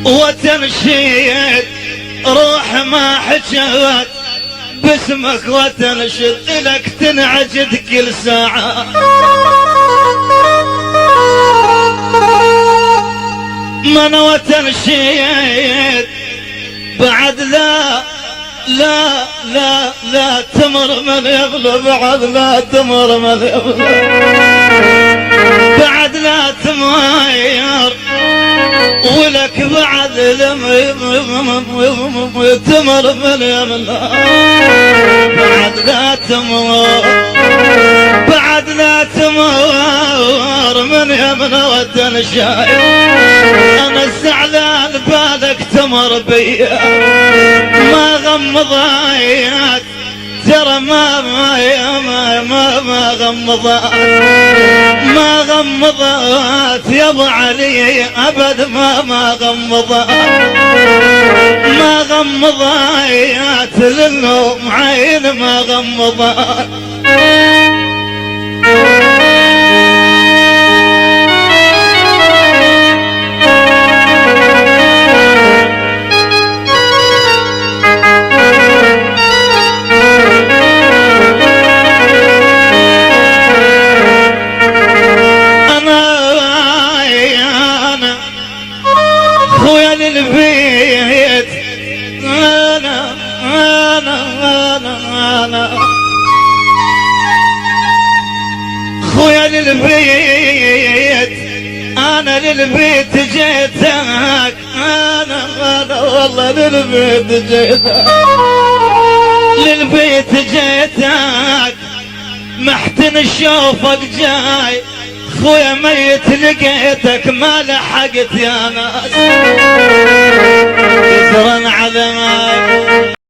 وتنشيد روح ما حجت باسمك وتنشد لك تنعجد كل ساعة. من وتنشيد بعد لا تمر من يبلى بعد لا تمر من يبلى بعد لا تماير ولك بعد لم تمر من يبلى بعد لا تمر بعد لا تمر من يبلى وتنشاير. انا الزعلان بالك تمر بيا ما غمضات ترى ما غمضات ما غمضات يا ابو علي ابد ما غمضات ما غمضات للنوم عين ما غمضات. للبيت أنا خويا للبيت أنا للبيت جيتك أنا والله للبيت جيتك للبيت جيتك محتن اشوفك جاي خويا ميت لقيتك ما لحقت يا ناس.